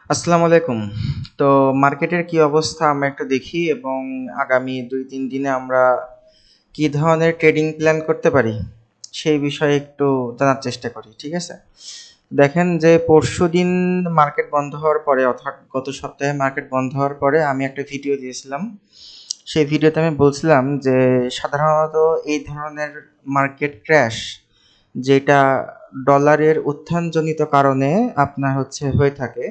আসসালামু আলাইকুম। তো মার্কেটের কি অবস্থা আমরা একটু দেখি এবং আগামী ২-৩ দিনে আমরা কি ধরনের ট্রেডিং প্ল্যান করতে পারি সেই বিষয়ে একটু জানার চেষ্টা করি। ঠিক আছে? দেখেন যে পরশুদিন মার্কেট বন্ধ হওয়ার পরে অর্থাৎ গত সপ্তাহে মার্কেট বন্ধ হওয়ার পরে আমি একটা ভিডিও দিয়েছিলাম। সেই ভিডিওতে আমি বলছিলাম যে সাধারণত এই ধরনের মার্কেট ক্র্যাশ যেটা ডলারের উত্থানজনিত কারণে আপনার হয়ে থাকে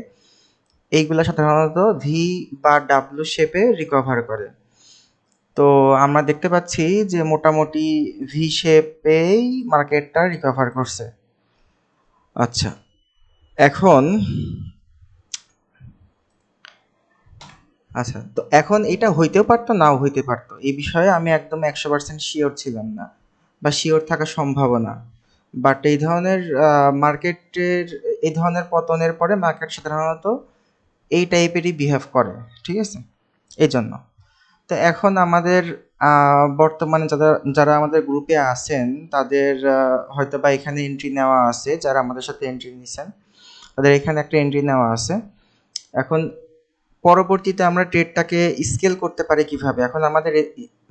এইগুলা সাধারণত ভি বা ডাব্লু শেপে রিকভার করে। তো আমরা দেখতে পাচ্ছি যে মোটামুটি ভি শেপেই মার্কেটটা রিকভার করছে। আচ্ছা, এখন তো এখন এটা হইতেও পারতো, নাও হইতে পারতো। এই বিষয়ে আমি একদম 100% শিওর ছিলাম না বা শিওর থাকার সম্ভাবনা। বাট এই ধরনের পতনের পরে মার্কেট সাধারণত এই টাইপেরই বিহেভ করে। ঠিক আছে? এইজন্য। তো এখন আমাদের বর্তমানে যারা আমাদের গ্রুপে আছেন তাদের হয়তোবা এখানে এন্ট্রি নেওয়া আছে। যারা আমাদের সাথে এন্ট্রি নিছেন তাদের এখানে একটা এন্ট্রি নেওয়া আছে। এখন পরবর্তীতে আমরা ট্রেডটাকে স্কেল করতে পারি কিভাবে? এখন আমাদের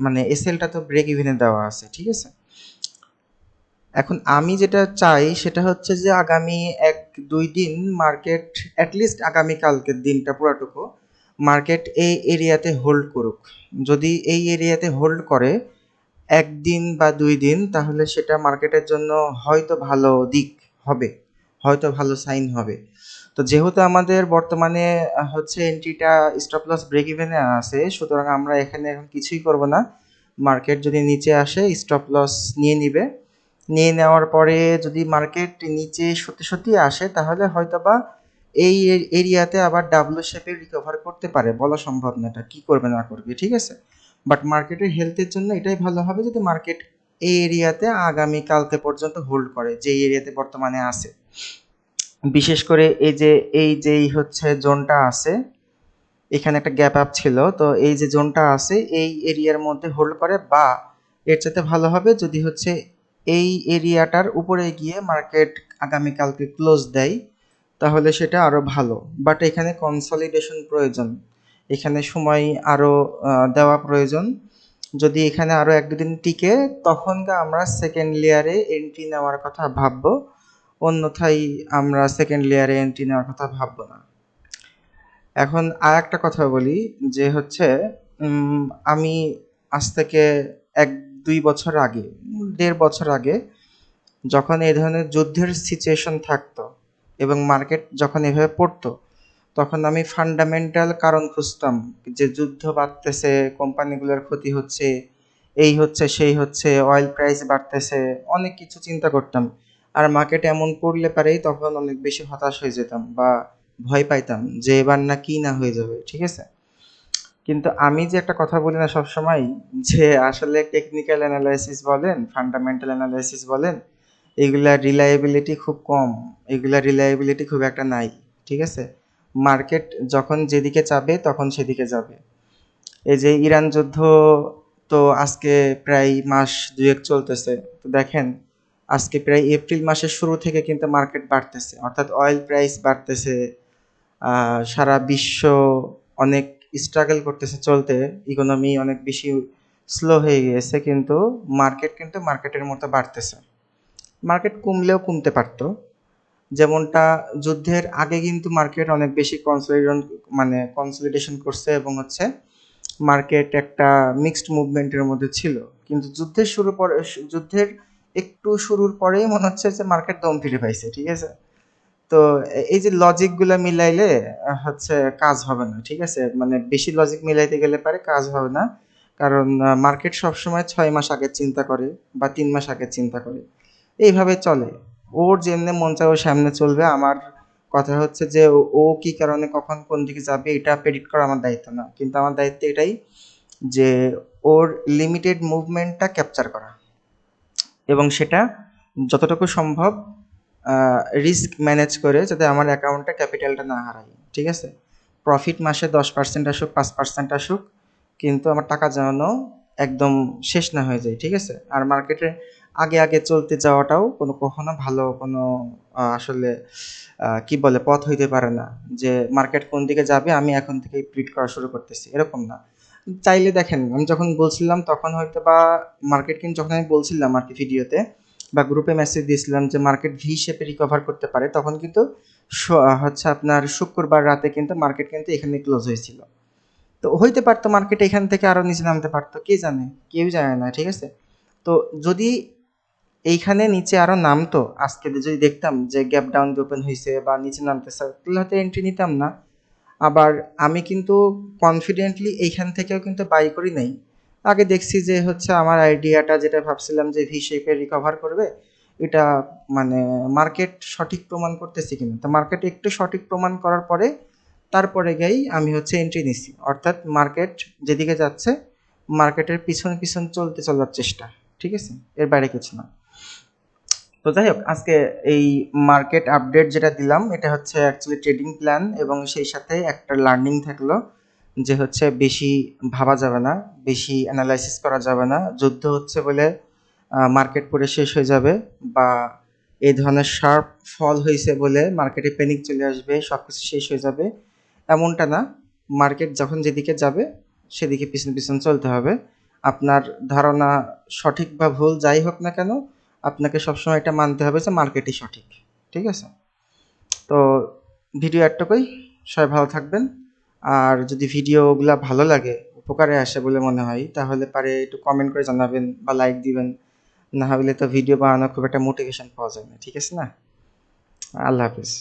মানে এসএলটা তো ব্রেক ইভেনে দেওয়া আছে। ঠিক আছে? এখন আমি যেটা চাই সেটা হচ্ছে যে আগামী ১-২ দিন মার্কেট লিস্ট আগামী কালকের দিনটা পুরাটুকু মার্কেট এই এরিয়াতে হোল্ড করুক। যদি এই এরিয়াতে হোল্ড করে ১ দিন বা ২ দিন তাহলে সেটা মার্কেটের জন্য হয়তো ভালো দিক হবে। হয়তো ভালো সাইন হবে। তো যেহেতু আমাদের বর্তমানে এন্ট্রিটা স্টপ লস ব্রেক ইভেনে আছে, সুতরাং আমরা এখানে এখন কিছুই করব না। মার্কেট যদি নিচে আসে স্টপ লস নিয়ে নিবে। নিয়ে নেওয়ার পরে যদি মার্কেট নিচে সত্যি আসে তাহলে হয়তোবা এই এরিয়াতে আবার ডাব্লু শেপে রিকভার করতে পারে। বলা সম্ভব না এটা কি করবে না করবে। ঠিক আছে? বাট মার্কেটের হেলথের জন্য এটাই ভালো হবে যদি মার্কেট এই এরিয়াতে আগামী কালকে পর্যন্ত হোল্ড করে যে এরিয়াতে বর্তমানে আছে। বিশেষ করে এই হচ্ছে জোনটা আছে, এখানে একটা গ্যাপ আপ ছিল। তো এই যে জোনটা আছে এই এরিয়ার মধ্যে হোল্ড করে বা এর চাইতে ভালো হবে যদি এই এরিয়াটার উপরে গিয়ে মার্কেট আগামীকালকে ক্লোজ দেয় তাহলে সেটা আরো ভালো। বাট এখানে কনসলিডেশন প্রয়োজন। এখানে সময় আরো দেওয়া প্রয়োজন। যদি এখানে আরো ১-২ দিন টিকে তখন আমরা সেকেন্ড লেয়ারে এন্ট্রি নেওয়ার কথা ভাববো। অন্যথায় আমরা সেকেন্ড লেয়ারে এন্ট্রি নেওয়ার কথা ভাববো না। এখন আরেকটা কথা বলি যে উম আমি আজ থেকে ১-২ বছর আগে, ১.৫ বছর আগে যখন এই ধরনের যুদ্ধের সিচুয়েশন থাকতো এবং মার্কেট যখন এভাবে পড়তো, তখন আমি ফান্ডামেন্টাল কারণ খুঁজতাম যে যুদ্ধ বাড়তেছে, কোম্পানিগুলোর ক্ষতি হচ্ছে, এই হচ্ছে, সেই হচ্ছে, অয়েল প্রাইস বাড়তেছে, অনেক কিছু চিন্তা করতাম। আর মার্কেট এমন পড়লে পারেই তখন অনেক বেশি হতাশ হয়ে যেতাম বা ভয় পাইতাম যে এবার না কি না হয়ে যাবে। ঠিক আছে? কিন্তু আমি যে একটা কথা বলি না সবসময় যে আসলে টেকনিক্যাল অ্যানালাইসিস বলেন, ফান্ডামেন্টাল অ্যানালাইসিস বলেন, এগুলার রিলায়েবিলিটি খুব কম। এগুলার রিলায়েবিলিটি খুব একটা নাই। ঠিক আছে? মার্কেট যখন যেদিকে চাবে তখন সেদিকে যাবে। এই যে ইরান যুদ্ধ তো আজকে প্রায় মাস ২ এক চলতেছে। তো দেখেন আজকে প্রায় এপ্রিল মাসের শুরু থেকে কিন্তু মার্কেট বাড়তেছে। অর্থাৎ অয়েল প্রাইস বাড়তেছে। সারা বিশ্ব অনেক স্ট্রাগল করতেছে চলতে। ইকোনমি অনেক বেশি স্লো হয়ে গিয়েছে কিন্তু মার্কেট কিন্তু মার্কেটের মতো বাড়তেছে। মার্কেট কমলেও কমতে পারতো। যেমনটা যুদ্ধের আগে কিন্তু মার্কেট অনেক বেশি কনসলিডেশন করছে এবং মার্কেট একটা মিক্সড মুভমেন্টের মধ্যে ছিল। কিন্তু যুদ্ধের একটু শুরুর পরেই মনে হচ্ছে যে মার্কেট দম ফিরে পাইছে। ঠিক আছে? তো এই যে লজিক গুলা মিলাইলে কাজ হবে না। ঠিক আছে? মানে বেশি লজিক মিলাইতে গেলে পারে কাজ হবে না। কারণ মার্কেট সবসময় ৬ মাস আগে চিন্তা করে বা ৩ মাস আগে চিন্তা করে। এইভাবে চলে। ওর যেমনে মন চায় ও সামনে চলবে। আমার কথা হচ্ছে যে ও কি কারণে কখন কোন দিকে যাবে এটা প্রেডিক্ট করা আমার দায়িত্ব না। কিন্তু আমার দায়িত্ব এটাই যে ওর লিমিটেড মুভমেন্টটা ক্যাপচার করা এবং সেটা যতটুকু সম্ভব রিস্ক ম্যানেজ করে যাতে আমার অ্যাকাউন্টে ক্যাপিটালটা না হারাই। ঠিক আছে? প্রফিট মাসে 10% আসুক, 5% আসুক কিন্তু আমার টাকা যেন একদম শেষ না হয়ে যায়। ঠিক আছে? আর আগে আগে চলতে যাওয়াটাও কখনো ভালো কোনো আসলে কি বলে পথ হইতে পারে না, যে মার্কেট কোন দিকে যাবে আমি এখন থেকেই প্রিডিক্ট করা শুরু করতেছি, এরকম না। চাইলে দেখেন, আমি যখন বলছিলাম তখন হয়তো বা মার্কেট কিন্তু, যখন আমি বলছিলাম আর কি ভিডিওতে বা গ্রুপে মেসেজ দিয়েছিলাম যে মার্কেট ভি শেপে রিকভার করতে পারে, তখন কিন্তু হচ্ছে আপনার শুক্রবার রাতে কিন্তু মার্কেট কিন্তু এখানে ক্লোজ হয়েছিল। তো হইতে পারতো মার্কেট এখান থেকে আরো নিচে নামতে পারতো, কে জানে, কেউ জানে না, ঠিক আছে। তো যদি এইখানে নিচে আরো নামতো, আজকে যদি দেখতাম যে গ্যাপ ডাউন ওপেন হয়েছে বা নিচে নামতেছে, তাহলে হয়তো এন্ট্রি নিতাম না। আবার আমি কিন্তু কনফিডেন্টলি এইখান থেকেও কিন্তু বাই করি নাই। আগে দেখছি যে হচ্ছে আমার আইডিয়াটা যেটা ভাবছিলাম যে ভি শেপে রিকভার করবে, এটা মানে মার্কেট সঠিক প্রমাণ করতেছি কিনা, তো মার্কেট একটু সঠিক প্রমাণ করার পরে তারপরে গিয়েই আমি হচ্ছে এন্ট্রি নিছি, অর্থাৎ মার্কেট যেদিকে যাচ্ছে মার্কেটের পিছন পিছন চলার চেষ্টা, ঠিক আছে, এর বাইরে কিছু না। তো যাই হোক, আজকে এই মার্কেট আপডেট যেটা দিলাম এটা হচ্ছে অ্যাকচুয়ালি ট্রেডিং প্ল্যান, এবং সেই সাথে একটা লার্নিং থাকলো যে হচ্ছে বেশি ভাবা যাবে না, বেশি অ্যানালাইসিস করা যাবে না, যুদ্ধ হচ্ছে বলে মার্কেট পরে শেষ হয়ে যাবে, বা এই ধরনের শার্প ফল হয়েছে বলে মার্কেটে প্যানিক চলে আসবে, সব কিছু শেষ হয়ে যাবে, এমনটা না। মার্কেট যখন যেদিকে যাবে সেদিকে পিছন পিছন চলতে হবে। আপনার ধারণা সঠিক বা ভুল যাই হোক না কেন, আপনাকে সবসময় এটা মানতে হবে যে মার্কেটই সঠিক, ঠিক আছে। তো ভিডিও এটুকুই, সবাই ভালো থাকবেন। আর যদি ভিডিওগুলা ভালো লাগে, উপকারে আসে বলে মনে হয়, তাহলে পারে একটু কমেন্ট করে জানাবেন বা লাইক দিবেন, না হলে তো ভিডিও বানানোর খুব একটা মোটিভেশন পাওয়া যায় না, ঠিক আছে না। আল্লাহ হাফিজ।